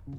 Hello.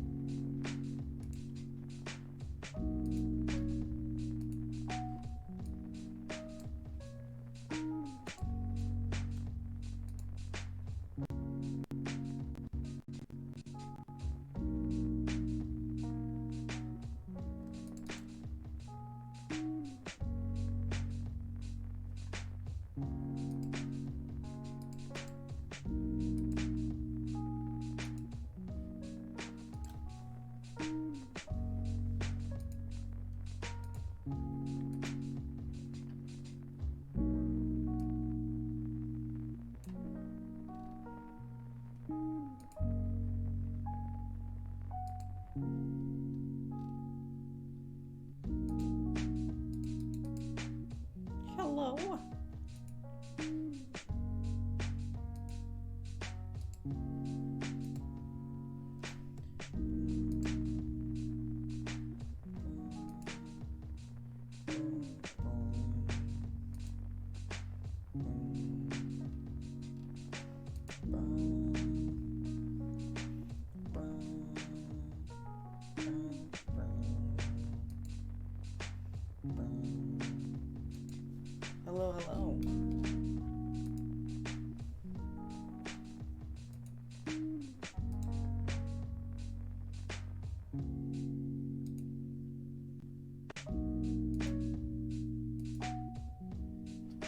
Hello, hello.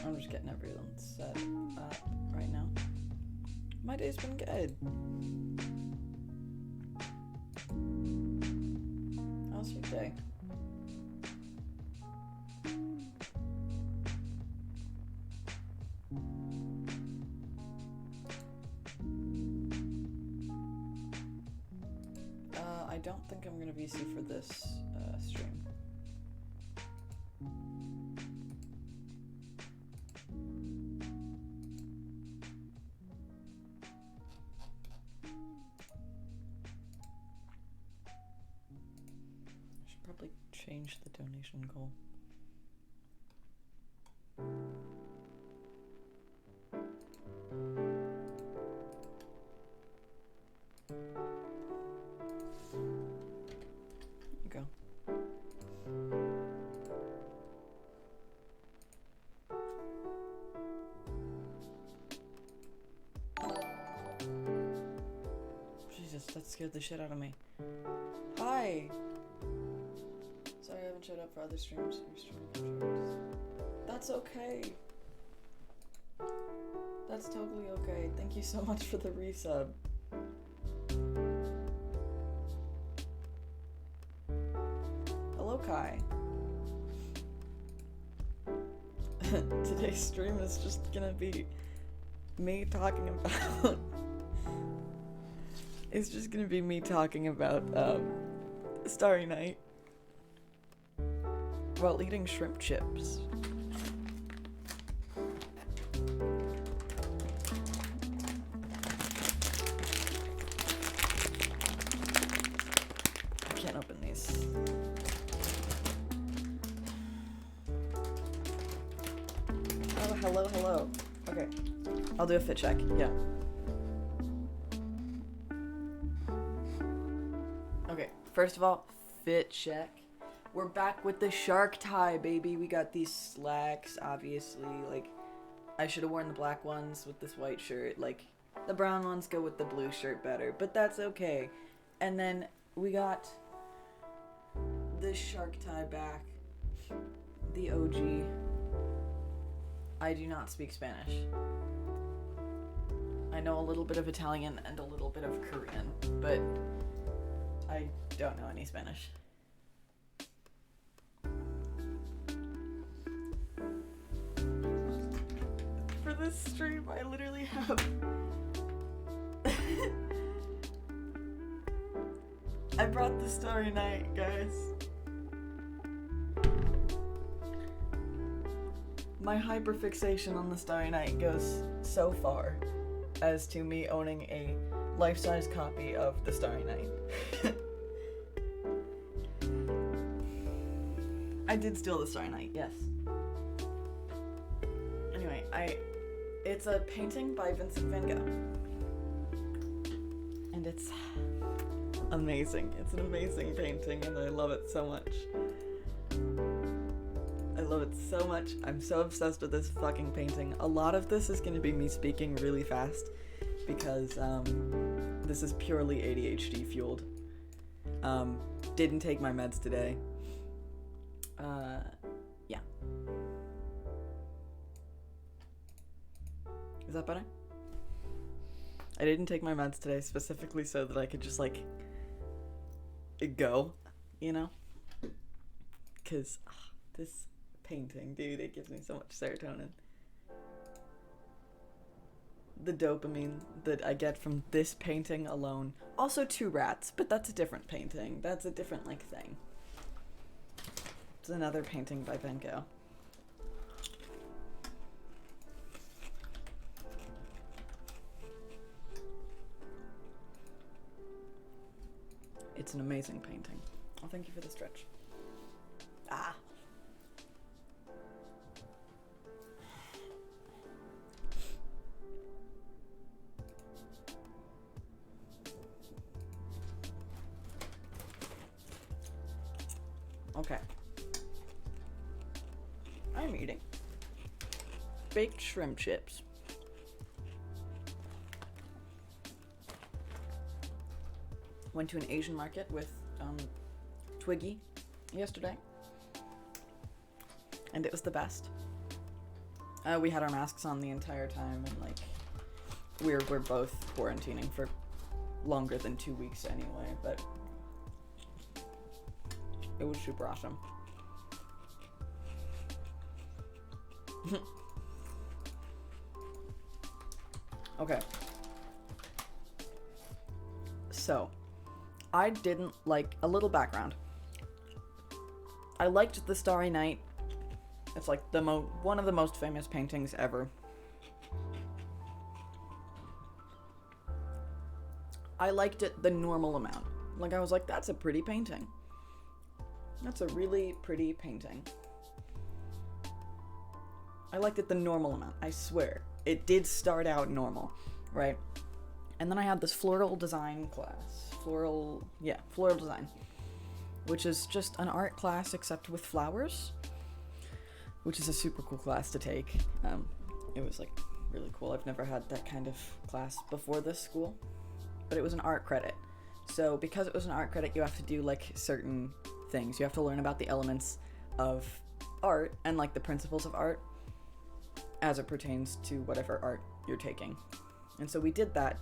I'm just getting everyone set up right now. My day's been good. How's your day? I don't think I'm gonna VC for this stream. I should probably change the donation goal. That scared the shit out of me. Hi! Sorry I haven't showed up for other streams. That's okay. That's totally okay. Thank you so much for the resub. Hello, Kai. Today's stream is just gonna be me talking about... It's just gonna be me talking about, Starry Night. While eating shrimp chips. I can't open these. Oh, hello, hello. Okay. I'll do a fit check, yeah. First of all, fit check. We're back with the shark tie, baby. We got these slacks, obviously. Like, I should have worn the black ones with this white shirt. Like, the brown ones go with the blue shirt better, but that's okay. And then we got this shark tie back. The OG. I do not speak Spanish. I know a little bit of Italian and a little bit of Korean, but I don't know any Spanish. For this stream, I literally have... I brought the Starry Night, guys. My hyperfixation on the Starry Night goes so far as to me owning a life-size copy of the Starry Night. I did steal the Starry Night, yes. Anyway, it's a painting by Vincent van Gogh. And it's amazing. It's an amazing painting, and I love it so much. I love it so much. I'm so obsessed with this fucking painting. A lot of this is going to be me speaking really fast because this is purely ADHD fueled. Didn't take my meds today. Yeah. Is that better? I didn't take my meds today specifically so that I could just, like, go, you know? Because this painting, dude, it gives me so much serotonin. The dopamine that I get from this painting alone. Also 2 rats, but that's a different painting. That's a different, like, thing. It's another painting by Van Gogh. It's an amazing painting. Oh, thank you for the stretch. Ah. Okay. I'm eating baked shrimp chips. Went to an Asian market with Twiggy yesterday, and it was the best. We had our masks on the entire time, and like we're both quarantining for longer than 2 weeks anyway, but it was super awesome. Okay. So, I didn't like, a little background. I liked the Starry Night. It's like one of the most famous paintings ever. I liked it the normal amount. Like, I was like, that's a pretty painting. That's a really pretty painting. I liked it the normal amount, I swear. It did start out normal, right? And then I had this floral design class. Floral design. Which is just an art class except with flowers. Which is a super cool class to take. It was like really cool. I've never had that kind of class before this school. But it was an art credit. So because it was an art credit, you have to do like certain things. You have to learn about the elements of art and like the principles of art as it pertains to whatever art you're taking. And so we did that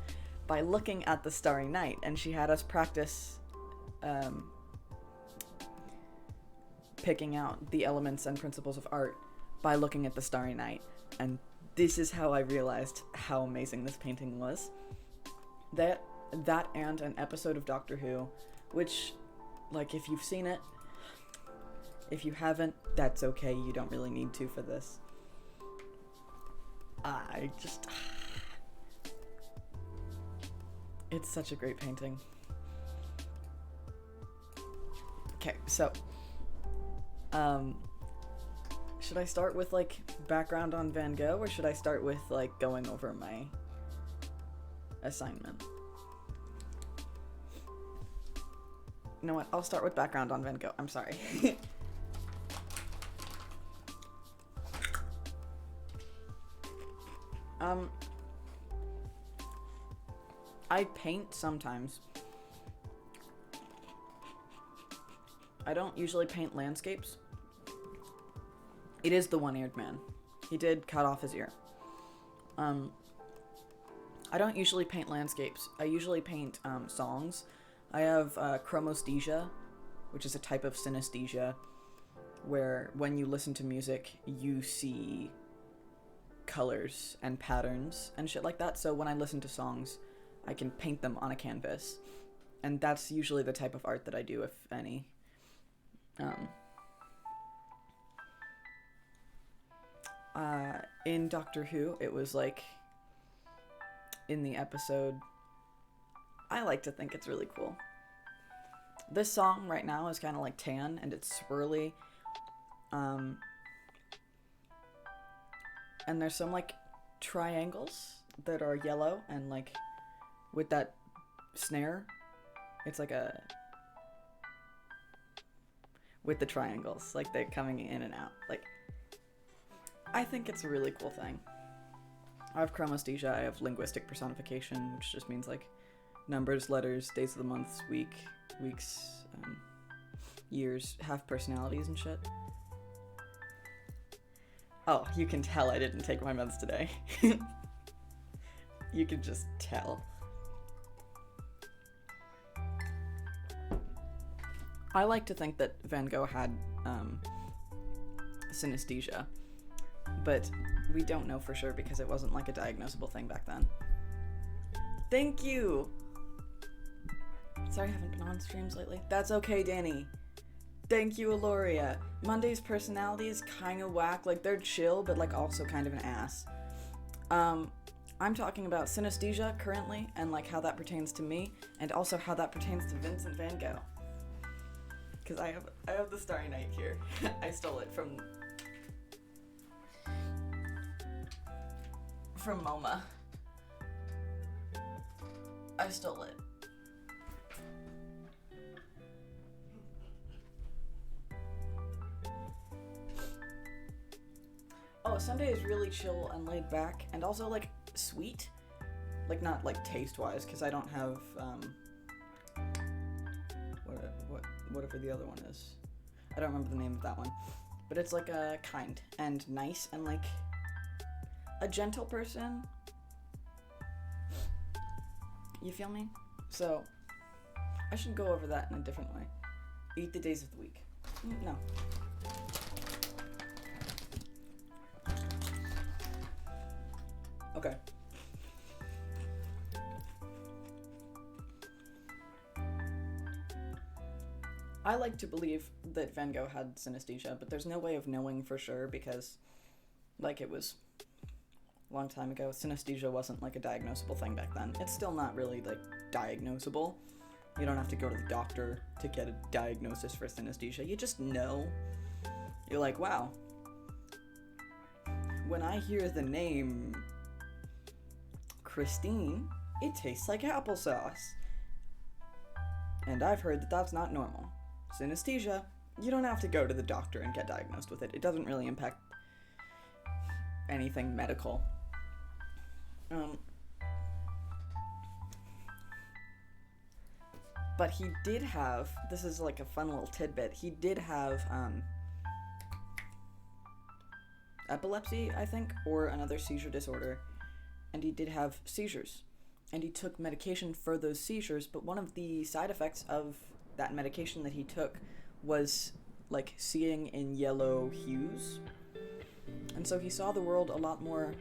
by looking at the Starry Night, and she had us practice picking out the elements and principles of art by looking at the Starry Night. And this is how I realized how amazing this painting was. That and an episode of Doctor Who, which, like, if you've seen it, if you haven't, that's okay, you don't really need to for this. It's such a great painting. Okay, so, should I start with, like, background on Van Gogh, or should I start with, like, going over my assignment? You know what? I'll start with background on Van Gogh. I'm sorry. I paint sometimes. I don't usually paint landscapes. It is the one-eared man. He did cut off his ear. I don't usually paint landscapes. I usually paint songs. I have chromesthesia, which is a type of synesthesia, where when you listen to music, you see colors and patterns and shit like that. So when I listen to songs, I can paint them on a canvas. And that's usually the type of art that I do, if any. In Doctor Who, it was like, in the episode, I like to think it's really cool. This song right now is kind of like tan, and it's swirly. And there's some, like, triangles that are yellow, and, like, with that snare It's like a... with the triangles, like they're coming in and out. Like, I think it's a really cool thing. I have chromesthesia, I have linguistic personification, which just means like numbers, letters, days of the months, weeks, years, have personalities and shit. Oh, you can tell I didn't take my meds today. You can just tell. I like to think that Van Gogh had synesthesia, but we don't know for sure because it wasn't like a diagnosable thing back then. Thank you! Sorry I haven't been on streams lately. That's okay, Danny. Thank you, Aloria. Monday's personality is kind of whack. Like, they're chill, but like also kind of an ass. I'm talking about synesthesia currently, and like how that pertains to me, and also how that pertains to Vincent Van Gogh. Because I have the Starry Night here. I stole it from MoMA. I stole it. Oh, Sunday is really chill and laid back, and also like sweet. Like, not like taste-wise, because I don't have whatever the other one is. I don't remember the name of that one. But it's like a kind and nice and like a gentle person. You feel me? So I should go over that in a different way. Eat the days of the week. No. Okay. I like to believe that Van Gogh had synesthesia, but there's no way of knowing for sure because, like, it was a long time ago. Synesthesia wasn't, like, a diagnosable thing back then. It's still not really, like, diagnosable. You don't have to go to the doctor to get a diagnosis for synesthesia. You just know. You're like, wow. When I hear the name Christine, it tastes like applesauce. And I've heard that that's not normal. Synesthesia, you don't have to go to the doctor and get diagnosed with it. It doesn't really impact anything medical. But he did have, this is like a fun little tidbit, he did have epilepsy, I think, or another seizure disorder, and he did have seizures. And he took medication for those seizures, but one of the side effects of that medication that he took was, like, seeing in yellow hues. And so he saw the world a lot more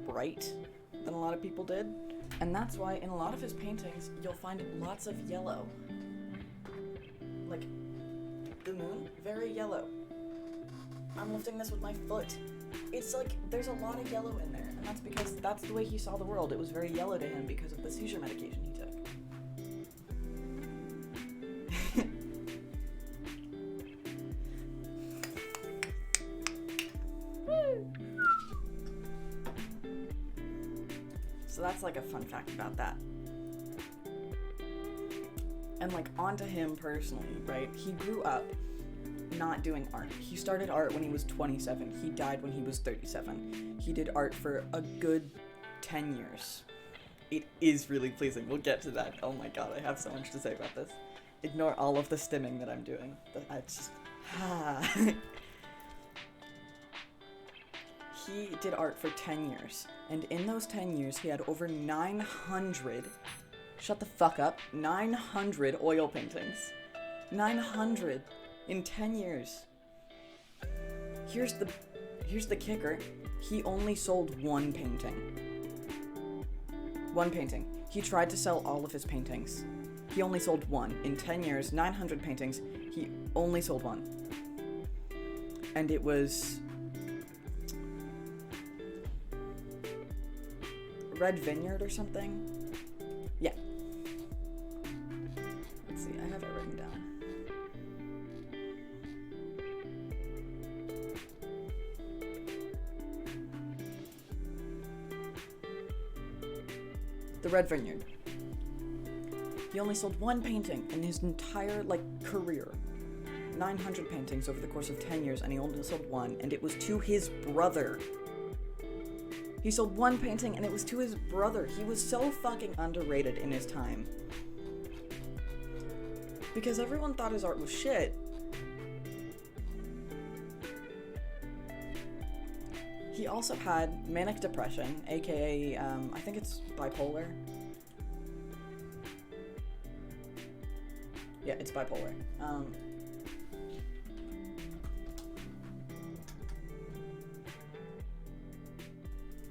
bright than a lot of people did. And that's why in a lot of his paintings, you'll find lots of yellow. Like, the moon, very yellow. I'm lifting this with my foot. It's like, there's a lot of yellow in there, and that's because that's the way he saw the world. It was very yellow to him because of the seizure medication he took. So that's like a fun fact about that. And like, onto him personally, right? He grew up not doing art. He started art when he was 27. He died when he was 37. He did art for a good 10 years. It is really pleasing. We'll get to that. Oh my god, I have so much to say about this. Ignore all of the stimming that I'm doing. It's just... He did art for 10 years. And in those 10 years, he had over 900... Shut the fuck up. 900 oil paintings. 900 in 10 years. Here's the kicker. He only sold one painting. One painting. He tried to sell all of his paintings. He only sold one. In 10 years, 900 paintings, he only sold one. And it was... Red Vineyard or something? Yeah. Let's see, I have it written down. The Red Vineyard. He only sold one painting in his entire, like, career. 900 paintings over the course of 10 years, and he only sold one, and it was to his brother. He sold one painting, and it was to his brother. He was so fucking underrated in his time. Because everyone thought his art was shit. He also had manic depression, aka, I think it's bipolar. Yeah, it's bipolar.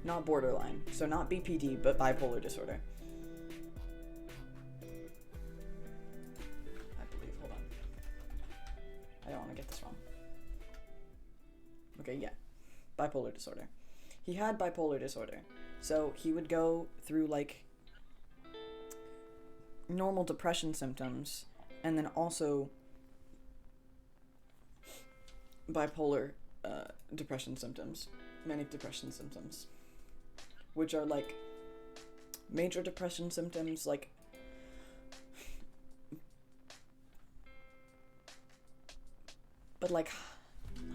Not borderline, so not BPD, but bipolar disorder. I believe, hold on. I don't want to get this wrong. Okay, yeah. Bipolar disorder. He had bipolar disorder. So he would go through, like, normal depression symptoms, and then also bipolar depression symptoms, manic depression symptoms, which are, like, major depression symptoms, like, but, like,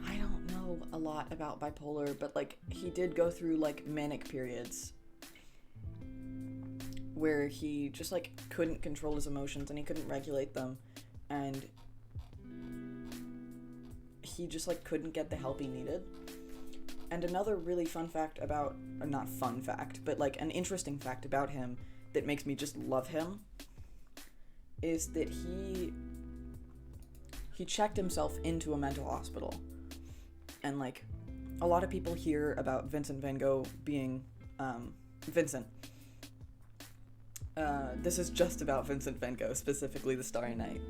I don't know a lot about bipolar, but, like, he did go through, like, manic periods where he just, like, couldn't control his emotions and he couldn't regulate them, and he just, like, couldn't get the help he needed. And another really fun fact about, not fun fact, but, like, an interesting fact about him that makes me just love him is that he checked himself into a mental hospital. And, like, a lot of people hear about Vincent van Gogh being, Vincent. This is just about Vincent van Gogh, specifically the Starry Night.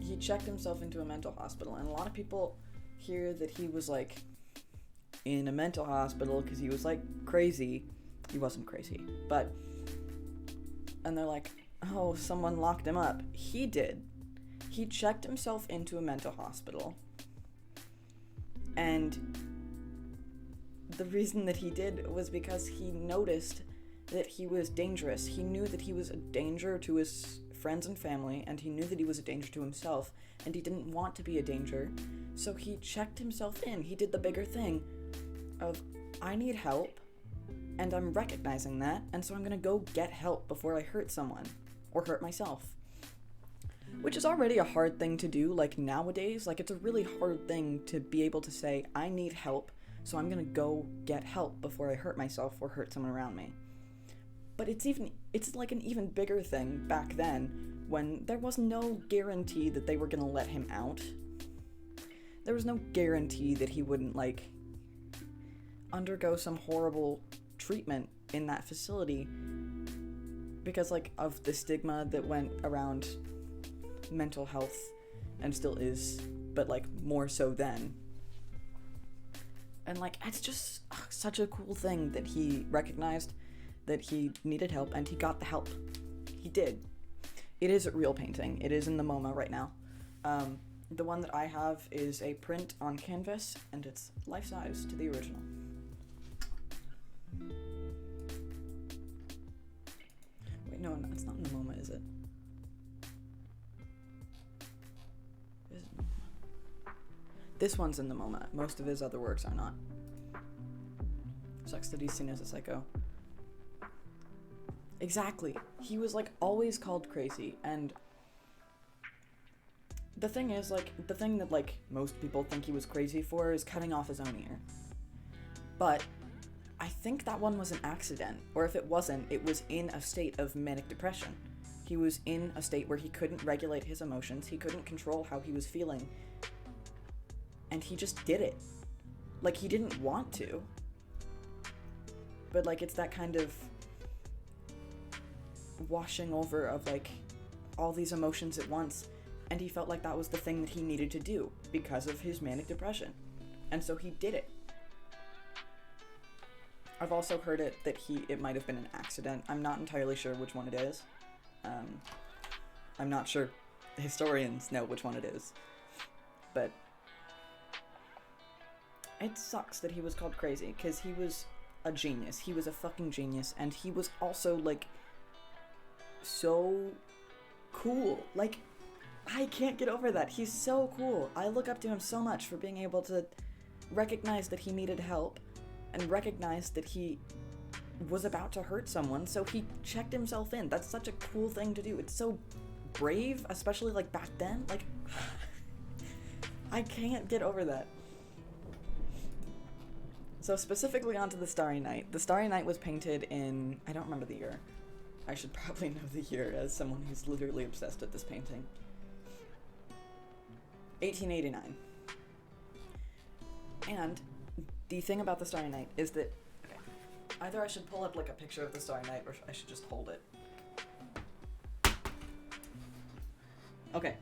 He checked himself into a mental hospital, and a lot of people hear that he was, like, in a mental hospital because he was, like, crazy. He wasn't crazy, but, and they're like, oh, someone locked him up. He did. He checked himself into a mental hospital, and the reason that he did was because he noticed that he was dangerous. He knew that he was a danger to his friends and family, and he knew that he was a danger to himself, and he didn't want to be a danger, so he checked himself in. He did the bigger thing of, I need help, and I'm recognizing that, and so I'm gonna go get help before I hurt someone, or hurt myself. Which is already a hard thing to do, like, nowadays. Like, it's a really hard thing to be able to say, I need help, so I'm gonna go get help before I hurt myself or hurt someone around me. But it's like an even bigger thing back then, when there was no guarantee that they were gonna let him out. There was no guarantee that he wouldn't, like, undergo some horrible treatment in that facility because, like, of the stigma that went around mental health, and still is, but, like, more so then. And, like, it's just such a cool thing that he recognized that he needed help, and he got the help. He did. It is a real painting. It is in the MoMA right now. The one that I have is a print on canvas, and it's life-size to the original. Wait, no, it's not in the MoMA, is it? This one's in the MoMA. Most of his other works are not. Sucks that he's seen as a psycho. Exactly. He was, like, always called crazy, and the thing is, like, the thing that, like, most people think he was crazy for is cutting off his own ear. But I think that one was an accident, or if it wasn't, it was in a state of manic depression. He was in a state where he couldn't regulate his emotions, he couldn't control how he was feeling, and he just did it. Like, he didn't want to. But, like, it's that kind of washing over of, like, all these emotions at once, and he felt like that was the thing that he needed to do because of his manic depression. And so he did it. I've also heard it that it might have been an accident. I'm not entirely sure which one it is. I'm not sure historians know which one it is. But it sucks that he was called crazy, because he was a genius. He was a fucking genius, and he was also, like, so cool. Like, I can't get over that. He's so cool. I look up to him so much for being able to recognize that he needed help and recognize that he was about to hurt someone, so he checked himself in. That's such a cool thing to do. It's so brave, especially, like, back then. Like, I can't get over that. So specifically onto the Starry Night. The Starry Night was painted in, I don't remember the year. I should probably know the year as someone who's literally obsessed with this painting. 1889. And the thing about the Starry Night is that, okay, either I should pull up like a picture of the Starry Night or I should just hold it. Okay.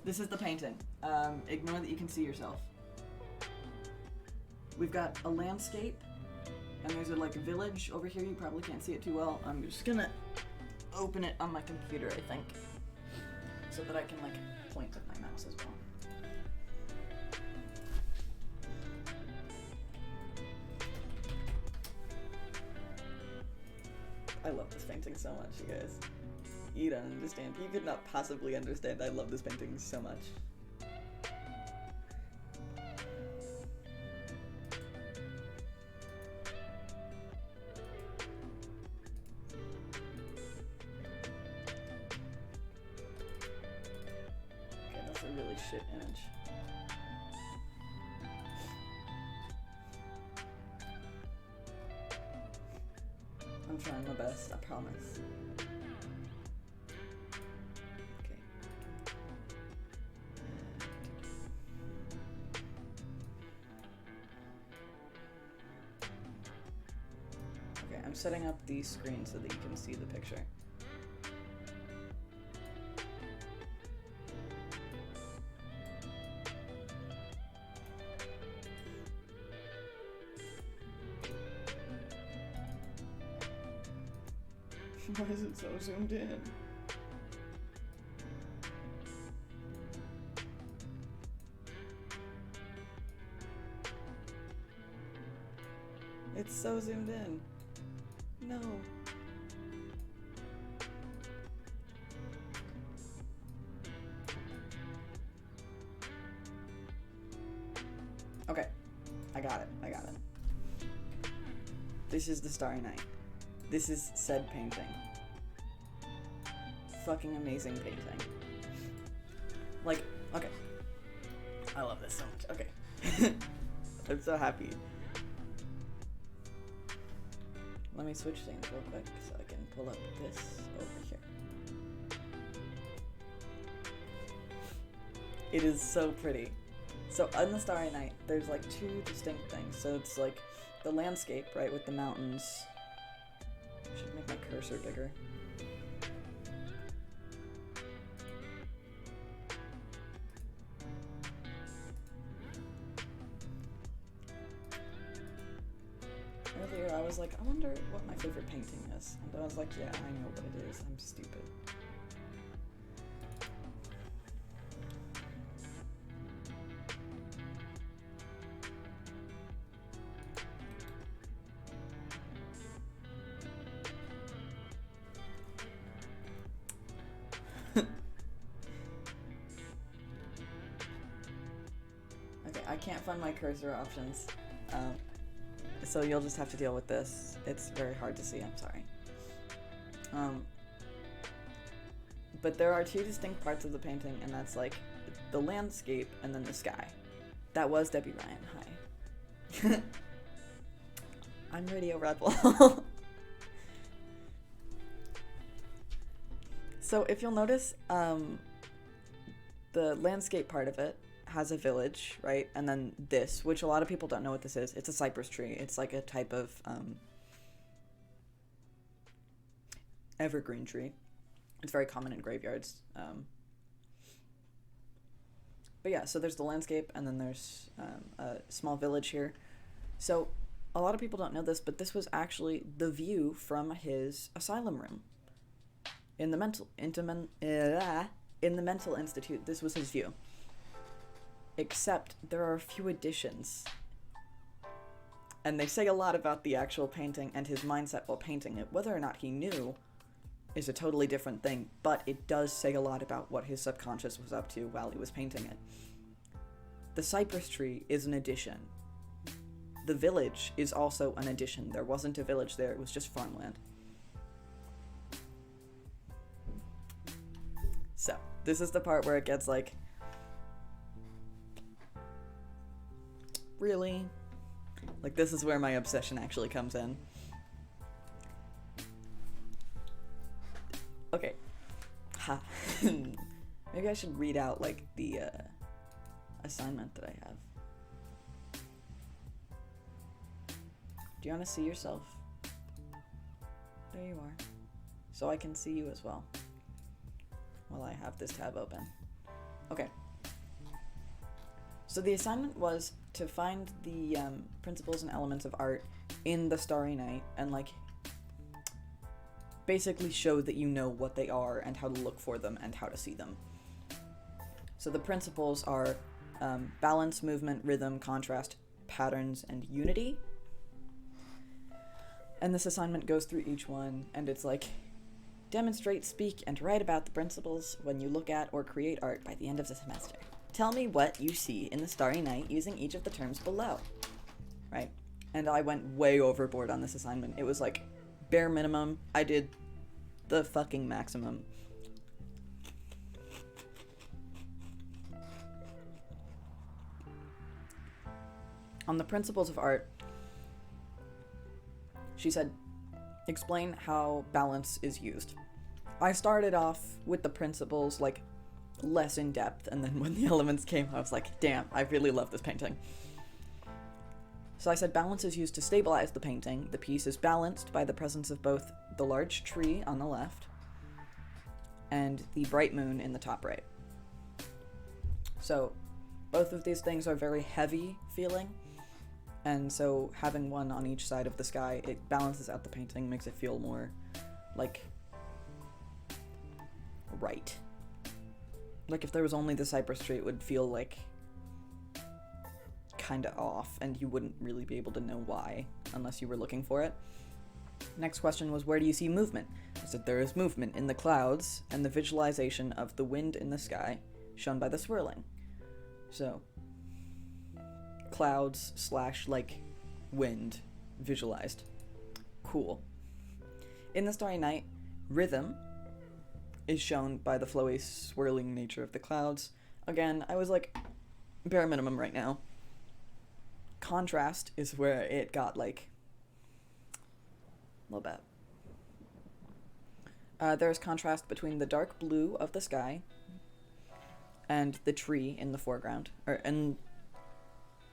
This is the painting. Ignore that you can see yourself. We've got a landscape, and there's a like village over here. You probably can't see it too well. I'm just gonna open it on my computer, I think, so that I can like point with my mouse as well. I love this painting so much, you guys. You don't understand. You could not possibly understand. I love this painting so much. Okay, that's a really shit image. I'm trying my best, I promise. Okay. Okay, I'm setting up the screen so that you can see the picture. Why is it so zoomed in? It's so zoomed in. No. Okay. I got it. This is the Starry Night. This is said painting. Fucking amazing painting. Like, okay. I love this so much. Okay. I'm so happy. Let me switch things real quick so I can pull up this over here. It is so pretty. So on the Starry Night, there's like two distinct things. So it's like the landscape, right, with the mountains. I should make my cursor bigger. Earlier I was like, I wonder what my favorite painting is. And I was like, yeah, I know what it is. I'm stupid. Okay, I can't find my cursor options. So you'll just have to deal with this. It's very hard to see, I'm sorry. But there are two distinct parts of the painting, and that's like the landscape and then the sky. That was Debbie Ryan, hi. I'm Radio Red Bull. So if you'll notice, the landscape part of it has a village, right? And then this, which a lot of people don't know what this is. It's a cypress tree. It's like a type of evergreen tree. It's very common in graveyards. But yeah, so there's the landscape, and then there's a small village here. So a lot of people don't know this, but this was actually the view from his asylum room in the mental institute. This was his view. Except there are a few additions. And they say a lot about the actual painting and his mindset while painting it. Whether or not he knew is a totally different thing, but it does say a lot about what his subconscious was up to while he was painting it. The cypress tree is an addition. The village is also an addition. There wasn't a village there, it was just farmland. So, this is the part where it gets like, really? Like, this is where my obsession actually comes in. Okay. Ha. Maybe I should read out, like, the assignment that I have. Do you want to see yourself? There you are. So I can see you as well. While I have this tab open. Okay. So the assignment was to find the principles and elements of art in the Starry Night and, like, basically show that you know what they are and how to look for them and how to see them. So the principles are balance, movement, rhythm, contrast, patterns, and unity. And this assignment goes through each one, and it's like, demonstrate, speak, and write about the principles when you look at or create art by the end of the semester. Tell me what you see in the Starry Night using each of the terms below. Right? And I went way overboard on this assignment. It was like, bare minimum, I did the fucking maximum. On the principles of art, she said, explain how balance is used. I started off with the principles, like, less in depth, and then when the elements came, I was like, damn, I really love this painting. So I said balance is used to stabilize the painting. The piece is balanced by the presence of both the large tree on the left and the bright moon in the top right. So both of these things are very heavy feeling, and so having one on each side of the sky, it balances out the painting, makes it feel more like right. Like if there was only the cypress tree, it would feel like kinda off, and you wouldn't really be able to know why unless you were looking for it. Next question was, where do you see movement? I said there is movement in the clouds and the visualization of the wind in the sky shown by the swirling. So clouds / like wind visualized. Cool. In the Starry Night, rhythm is shown by the flowy swirling nature of the clouds. Again, I was like bare minimum right now. Contrast is where it got like a little bit. There's contrast between the dark blue of the sky and the tree in the foreground, and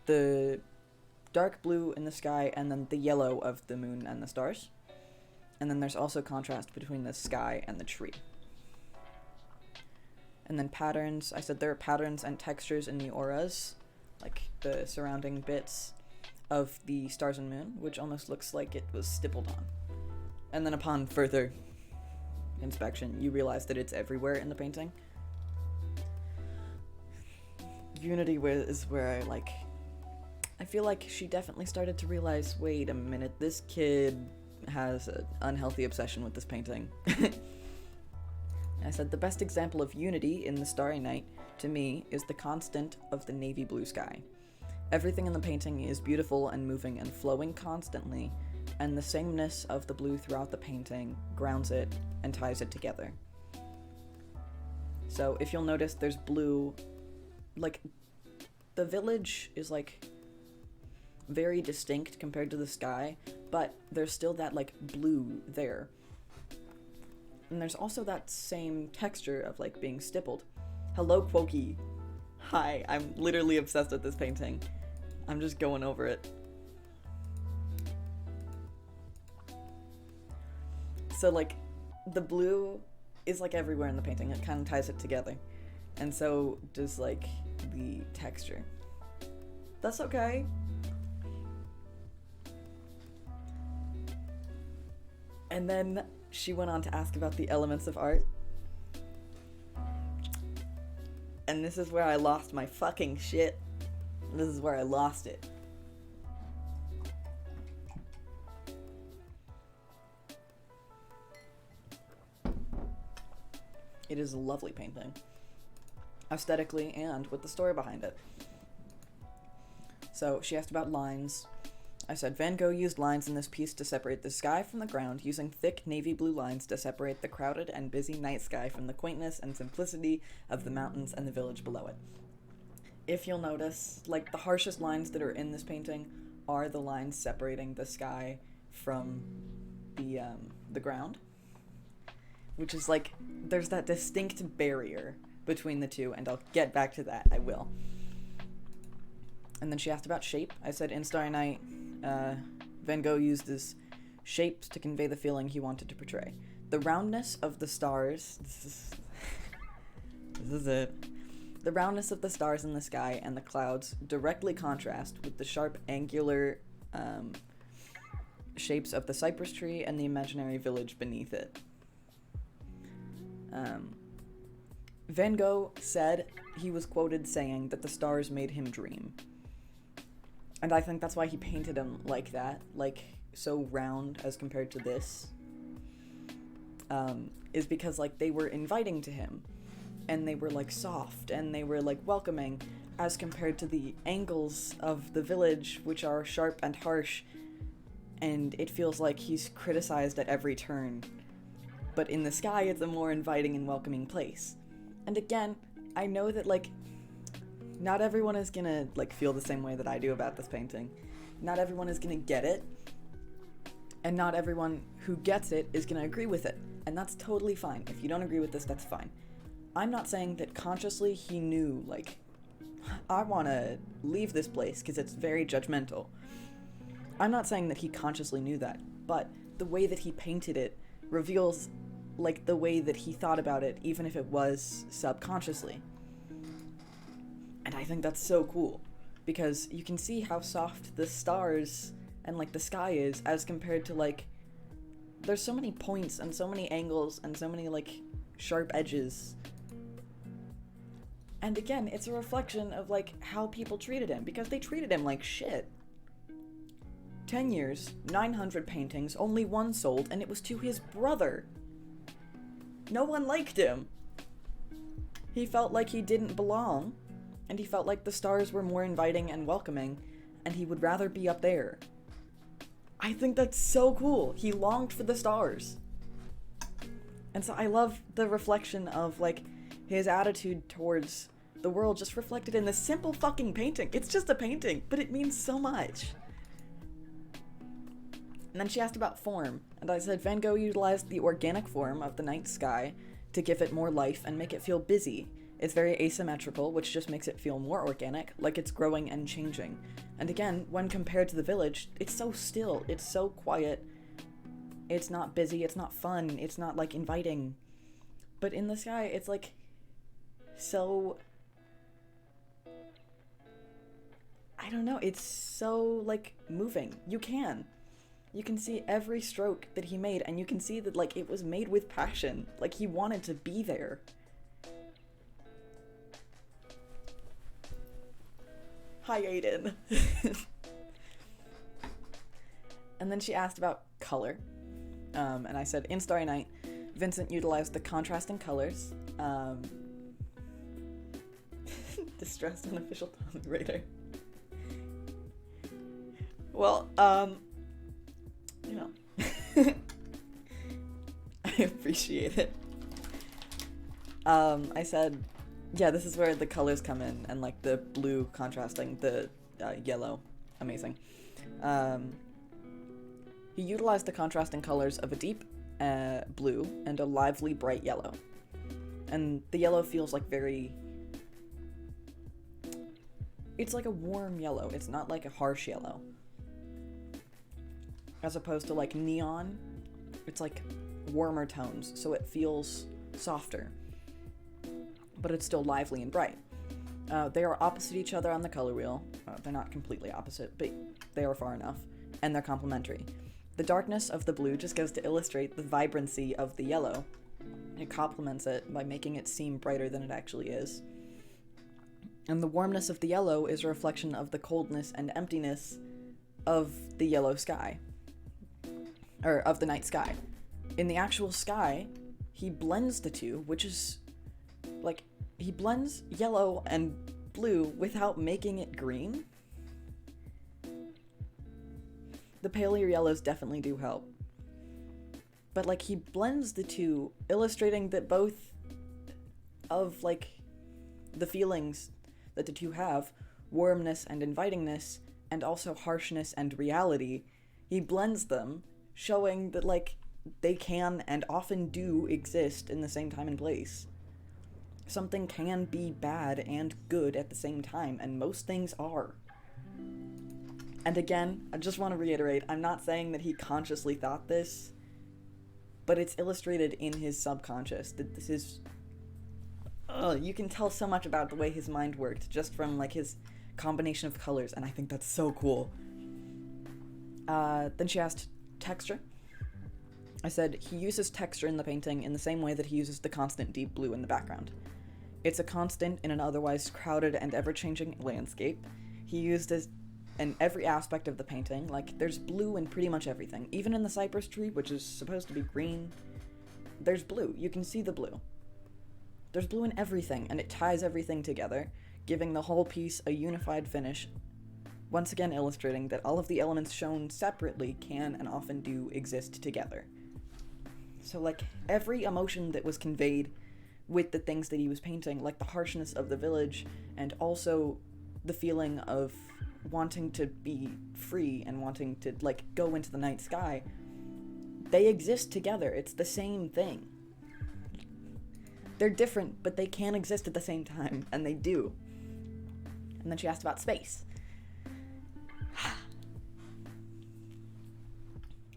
the dark blue in the sky and then the yellow of the moon and the stars. And then there's also contrast between the sky and the tree. And then patterns, I said there are patterns and textures in the auras, like the surrounding bits of the stars and moon, which almost looks like it was stippled on. And then upon further inspection, you realize that it's everywhere in the painting. Unity is where I feel like she definitely started to realize, wait a minute, this kid has an unhealthy obsession with this painting. I said the best example of unity in the Starry Night, to me, is the constant of the navy blue sky. Everything in the painting is beautiful and moving and flowing constantly, and the sameness of the blue throughout the painting grounds it and ties it together. So if you'll notice, there's blue, like, the village is like very distinct compared to the sky, but there's still that like blue there. And there's also that same texture of like being stippled. Hello, Quokey. Hi, I'm literally obsessed with this painting. I'm just going over it. So like the blue is like everywhere in the painting. It kind of ties it together. And so does like the texture. That's okay. And then she went on to ask about the elements of art. And this is where I lost my fucking shit. This is where I lost it. It is a lovely painting, aesthetically and with the story behind it. So she asked about lines. I said, Van Gogh used lines in this piece to separate the sky from the ground, using thick navy blue lines to separate the crowded and busy night sky from the quaintness and simplicity of the mountains and the village below it. If you'll notice, like, the harshest lines that are in this painting are the lines separating the sky from the ground, which is like, there's that distinct barrier between the two, and I'll get back to that, I will. And then she asked about shape. I said, in Starry Night, Van Gogh used his shapes to convey the feeling he wanted to portray. The roundness of the stars... This is it. The roundness of the stars in the sky and the clouds directly contrast with the sharp, angular shapes of the cypress tree and the imaginary village beneath it. Van Gogh said he was quoted saying that the stars made him dream. And I think that's why he painted him like that, like, so round as compared to this, is because, like, they were inviting to him, and they were, like, soft, and they were, like, welcoming, as compared to the angles of the village, which are sharp and harsh, and it feels like he's criticized at every turn. But in the sky, it's a more inviting and welcoming place. And again, I know that, like, not everyone is gonna, like, feel the same way that I do about this painting. Not everyone is gonna get it. And not everyone who gets it is gonna agree with it. And that's totally fine. If you don't agree with this, that's fine. I'm not saying that consciously he knew, like, I wanna leave this place because it's very judgmental. I'm not saying that he consciously knew that, but the way that he painted it reveals, like, the way that he thought about it, even if it was subconsciously. And I think that's so cool, because you can see how soft the stars and, like, the sky is as compared to, like, there's so many points and so many angles and so many, like, sharp edges. And again, it's a reflection of, like, how people treated him, because they treated him like shit. 10 years, 900 paintings, only one sold, and it was to his brother. No one liked him. He felt like he didn't belong. And he felt like the stars were more inviting and welcoming, and he would rather be up there. I think that's so cool. He longed for the stars. And so I love the reflection of, like, his attitude towards the world just reflected in this simple fucking painting. It's just a painting, but it means so much. And then she asked about form, and I said Van Gogh utilized the organic form of the night sky to give it more life and make it feel busy. It's very asymmetrical, which just makes it feel more organic, like it's growing and changing. And again, when compared to the village, it's so still, it's so quiet, it's not busy, it's not fun, it's not, like, inviting. But in the sky, it's, like, so... I don't know, it's so, like, moving. You can see every stroke that he made, and you can see that, like, it was made with passion. Like, he wanted to be there. Hi, Aiden. And then she asked about color. And I said, in Starry Night, Vincent utilized the contrasting colors. Distressed unofficial Tommy Raider. Well, you know. I appreciate it. I said, yeah, this is where the colors come in, and, like, the blue contrasting the yellow. Amazing. He utilized the contrasting colors of a deep blue and a lively bright yellow. And the yellow feels like very... It's like a warm yellow. It's not like a harsh yellow. As opposed to, like, neon, it's like warmer tones, so it feels softer. But it's still lively and bright. They are opposite each other on the color wheel. They're not completely opposite, but they are far enough. And they're complementary. The darkness of the blue just goes to illustrate the vibrancy of the yellow. It complements it by making it seem brighter than it actually is. And the warmness of the yellow is a reflection of the coldness and emptiness of the yellow sky. Or of the night sky. In the actual sky, he blends the two, which is, like, he blends yellow and blue without making it green. The paler yellows definitely do help. But, like, he blends the two, illustrating that both of, like, the feelings that the two have, warmness and invitingness, and also harshness and reality, he blends them, showing that, like, they can and often do exist in the same time and place. Something can be bad and good at the same time, and most things are. And again, I just want to reiterate, I'm not saying that he consciously thought this, but it's illustrated in his subconscious that this is... you can tell so much about the way his mind worked just from, like, his combination of colors, and I think that's so cool. Then she asked texture. I said, he uses texture in the painting in the same way that he uses the constant deep blue in the background. It's a constant in an otherwise crowded and ever-changing landscape. He used it in every aspect of the painting. Like, there's blue in pretty much everything. Even in the cypress tree, which is supposed to be green, there's blue. You can see the blue. There's blue in everything, and it ties everything together, giving the whole piece a unified finish, once again illustrating that all of the elements shown separately can and often do exist together. So, like, every emotion that was conveyed with the things that he was painting, like the harshness of the village, and also the feeling of wanting to be free and wanting to, like, go into the night sky, they exist together. It's the same thing. They're different, but they can exist at the same time, and they do. And then she asked about space.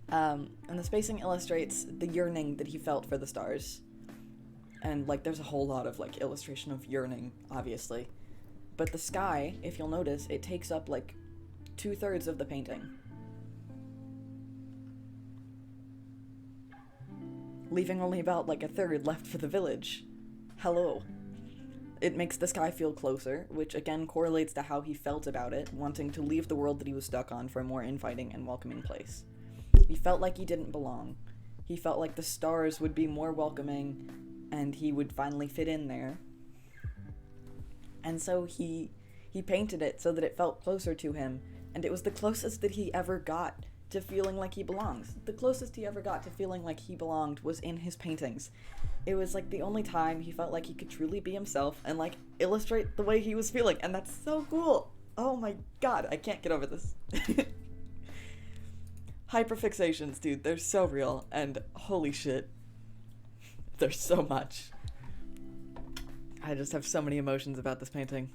And the spacing illustrates the yearning that he felt for the stars. And, like, there's a whole lot of, like, illustration of yearning, obviously. But the sky, if you'll notice, it takes up, like, 2/3 of the painting. Leaving only about, like, 1/3 left for the village. Hello. It makes the sky feel closer, which again correlates to how he felt about it, wanting to leave the world that he was stuck on for a more inviting and welcoming place. He felt like he didn't belong. He felt like the stars would be more welcoming, and he would finally fit in there. And so he painted it so that it felt closer to him, and it was the closest that he ever got to feeling like he belongs. The closest he ever got to feeling like he belonged was in his paintings. It was, like, the only time he felt like he could truly be himself and, like, illustrate the way he was feeling, and that's so cool! Oh my god, I can't get over this. Hyperfixations, dude, they're so real, and holy shit. There's so much. I just have so many emotions about this painting.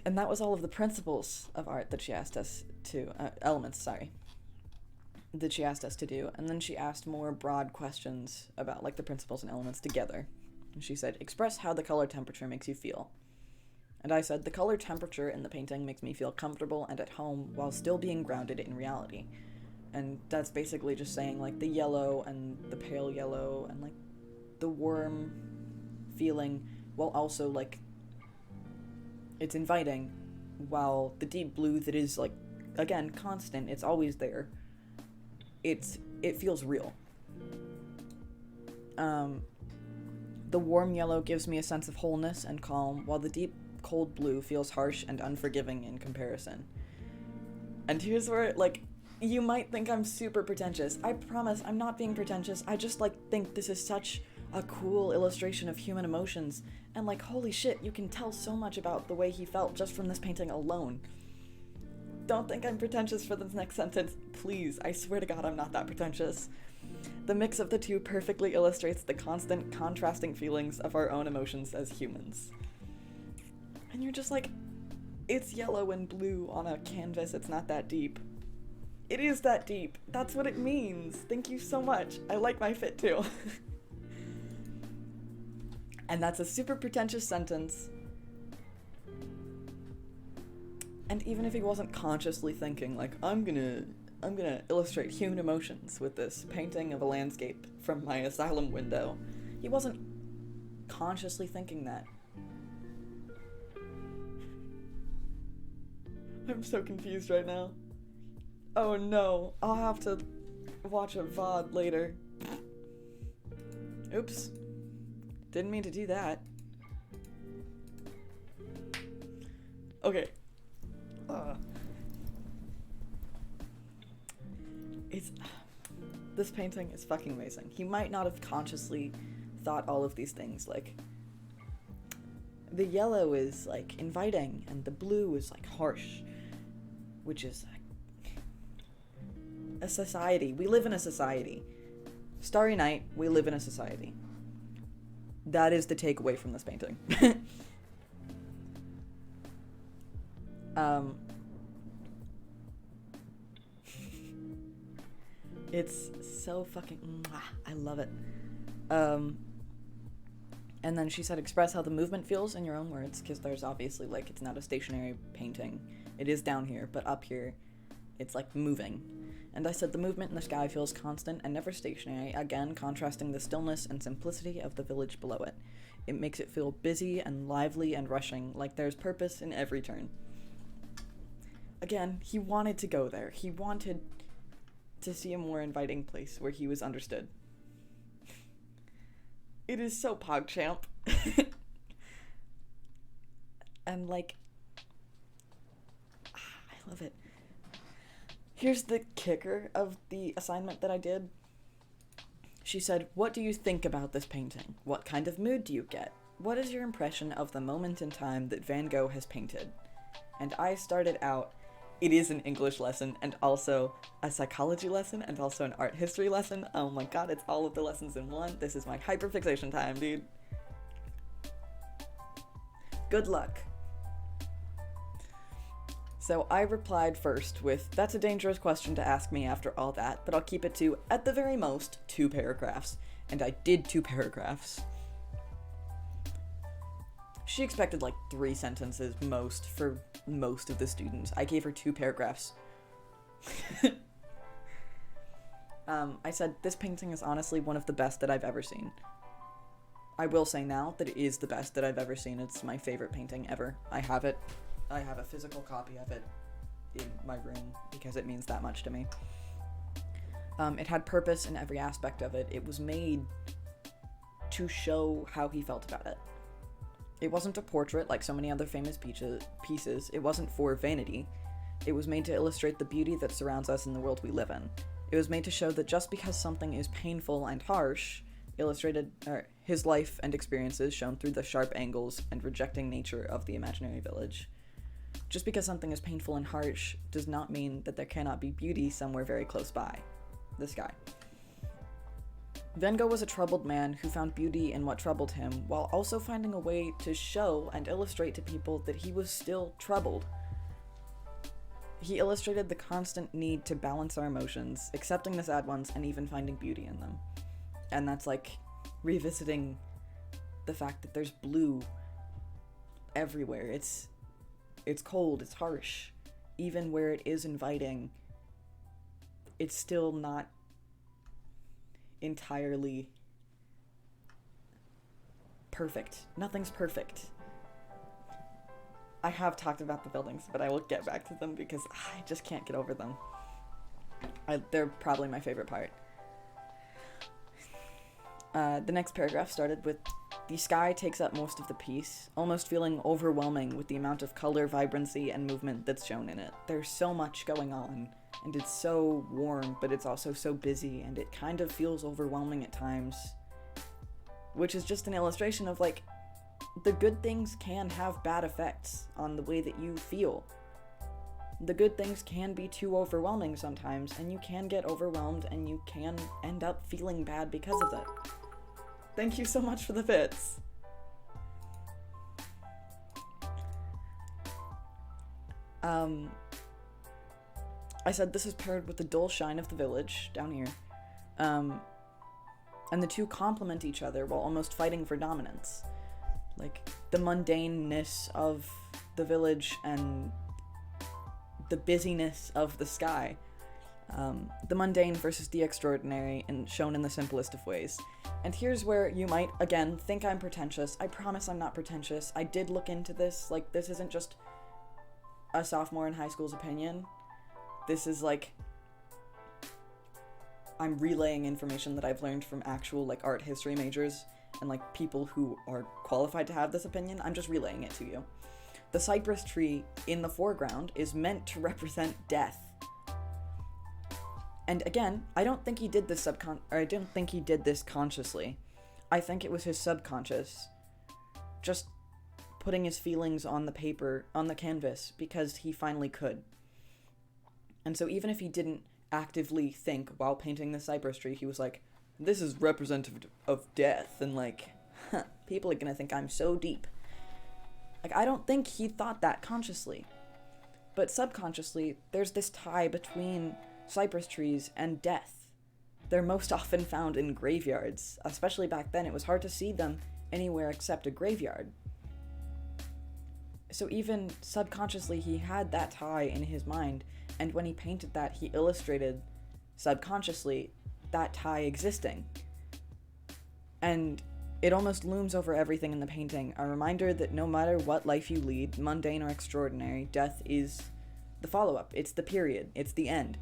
And that was all of the principles of art that she asked us to, elements, sorry, that she asked us to do. And then she asked more broad questions about, like, the principles and elements together. And she said, express how the color temperature makes you feel. And I said, the color temperature in the painting makes me feel comfortable and at home while still being grounded in reality. And that's basically just saying, like, the yellow and the pale yellow and, like, the warm feeling, while also, like, it's inviting, while the deep blue that is, like, again, constant, it's always there, it feels real. The warm yellow gives me a sense of wholeness and calm, while the deep cold blue feels harsh and unforgiving in comparison. And here's where, like, you might think I'm super pretentious. I promise I'm not being pretentious. I just, like, think this is such a cool illustration of human emotions. And, like, holy shit, you can tell so much about the way he felt just from this painting alone. Don't think I'm pretentious for this next sentence. Please, I swear to God I'm not that pretentious. The mix of the two perfectly illustrates the constant contrasting feelings of our own emotions as humans. And you're just like, it's yellow and blue on a canvas, it's not that deep. It is that deep. That's what it means. Thank you so much. I like my fit too. And that's a super pretentious sentence. And even if he wasn't consciously thinking, like, I'm gonna illustrate human emotions with this painting of a landscape from my asylum window, he wasn't consciously thinking that. I'm so confused right now. Oh no, I'll have to watch a VOD later. Oops. Didn't mean to do that. Okay. This painting is fucking amazing. He might not have consciously thought all of these things, like, the yellow is, like, inviting, and the blue is, like, harsh, which is, like, a society. We live in a society. Starry Night, we live in a society. That is the takeaway from this painting. It's so fucking... I love it. And then she said, express how the movement feels in your own words, because there's obviously, like, it's not a stationary painting. It is down here, but up here, it's, like, moving. And I said, the movement in the sky feels constant and never stationary, again, contrasting the stillness and simplicity of the village below it. It makes it feel busy and lively and rushing, like there's purpose in every turn. Again, he wanted to go there. He wanted to see a more inviting place where he was understood. It is so PogChamp. And, like, I love it. Here's the kicker of the assignment that I did. She said, what do you think about this painting? What kind of mood do you get? What is your impression of the moment in time that Van Gogh has painted? And I started out, it is an English lesson and also a psychology lesson and also an art history lesson. Oh my god, it's all of the lessons in one. This is my hyperfixation time, dude. Good luck. So I replied first with, that's a dangerous question to ask me after all that, but I'll keep it to, at the very most, 2 paragraphs. And I did 2 paragraphs. She expected like 3 sentences most for most of the students. I gave her 2 paragraphs. I said, this painting is honestly one of the best that I've ever seen. I will say now that it is the best that I've ever seen. It's my favorite painting ever. I have it. I have a physical copy of it in my room because it means that much to me. It had purpose in every aspect of it. It was made to show how he felt about it. It wasn't a portrait like so many other famous pieces. It wasn't for vanity. It was made to illustrate the beauty that surrounds us in the world we live in. It was made to show that just because something is painful and harsh, illustrated his life and experiences shown through the sharp angles and rejecting nature of the imaginary village. Just because something is painful and harsh does not mean that there cannot be beauty somewhere very close by. This guy. Van Gogh was a troubled man who found beauty in what troubled him, while also finding a way to show and illustrate to people that he was still troubled. He illustrated the constant need to balance our emotions, accepting the sad ones, and even finding beauty in them. And that's like revisiting the fact that there's blue everywhere. It's cold, it's harsh. Even where it is inviting, it's still not entirely perfect. Nothing's perfect. I have talked about the buildings, but I will get back to them because I just can't get over them. They're probably my favorite part. The next paragraph started with, the sky takes up most of the piece, almost feeling overwhelming with the amount of color, vibrancy, and movement that's shown in it. There's so much going on, and it's so warm, but it's also so busy, and it kind of feels overwhelming at times. Which is just an illustration of, like, the good things can have bad effects on the way that you feel. The good things can be too overwhelming sometimes, and you can get overwhelmed, and you can end up feeling bad because of it. Thank you so much for the bits. I said this is paired with the dull shine of the village, down here. And the two complement each other while almost fighting for dominance. Like, the mundaneness of the village and the busyness of the sky. The mundane versus the extraordinary, and shown in the simplest of ways. And here's where you might, again, think I'm pretentious. I promise I'm not pretentious. I did look into this. Like, this isn't just a sophomore in high school's opinion. This is, like, I'm relaying information that I've learned from actual, like, art history majors and, like, people who are qualified to have this opinion. I'm just relaying it to you. The cypress tree in the foreground is meant to represent death. And again, I don't think he did this consciously. I think it was his subconscious just putting his feelings on the paper, on the canvas, because he finally could. And so even if he didn't actively think while painting the cypress tree, he was like, this is representative of death, and like, people are gonna think I'm so deep. Like, I don't think he thought that consciously. But subconsciously, there's this tie between cypress trees and death. They're most often found in graveyards. Especially back then, it was hard to see them anywhere except a graveyard. So even subconsciously, he had that tie in his mind, and when he painted that, he illustrated subconsciously that tie existing. And it almost looms over everything in the painting, a reminder that no matter what life you lead, mundane or extraordinary, death is the follow-up. It's the period. It's the end.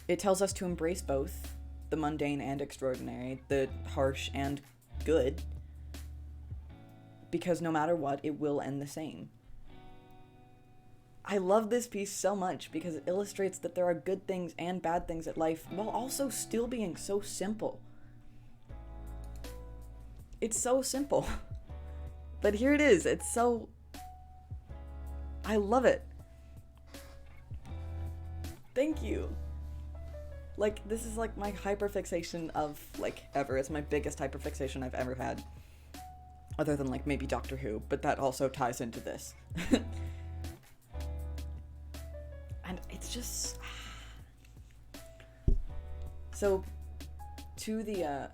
It tells us to embrace both, the mundane and extraordinary, the harsh and good, because no matter what, it will end the same. I love this piece so much because it illustrates that there are good things and bad things at life while also still being so simple. It's so simple. But here it is. It's so... I love it. Thank you. Like, this is like my hyperfixation of, like, ever. It's my biggest hyperfixation I've ever had. Other than, like, maybe Doctor Who, but that also ties into this. And it's just... So, to the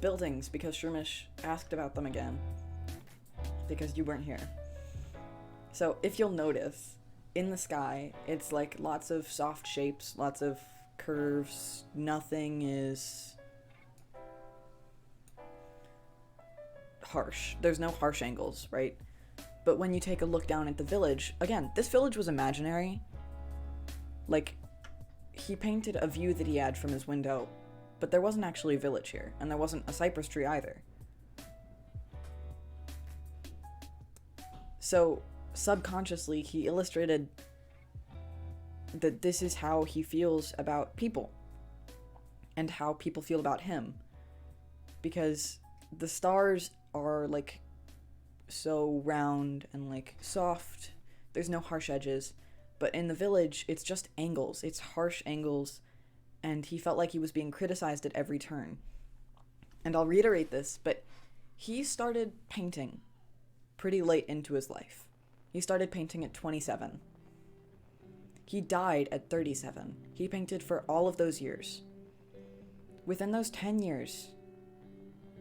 buildings, because Shroomish asked about them again. Because you weren't here. So, if you'll notice, in the sky, it's like lots of soft shapes, lots of curves, nothing is harsh. There's no harsh angles, right? But when you take a look down at the village, again, this village was imaginary. Like, he painted a view that he had from his window, but there wasn't actually a village here, and there wasn't a cypress tree either. So, subconsciously, he illustrated that this is how he feels about people, and how people feel about him. Because the stars are, like, so round and, like, soft. There's no harsh edges. But in the village, it's just angles. It's harsh angles. And he felt like he was being criticized at every turn. And I'll reiterate this, but he started painting pretty late into his life. He started painting at 27. He died at 37. He painted for all of those years. Within those 10 years,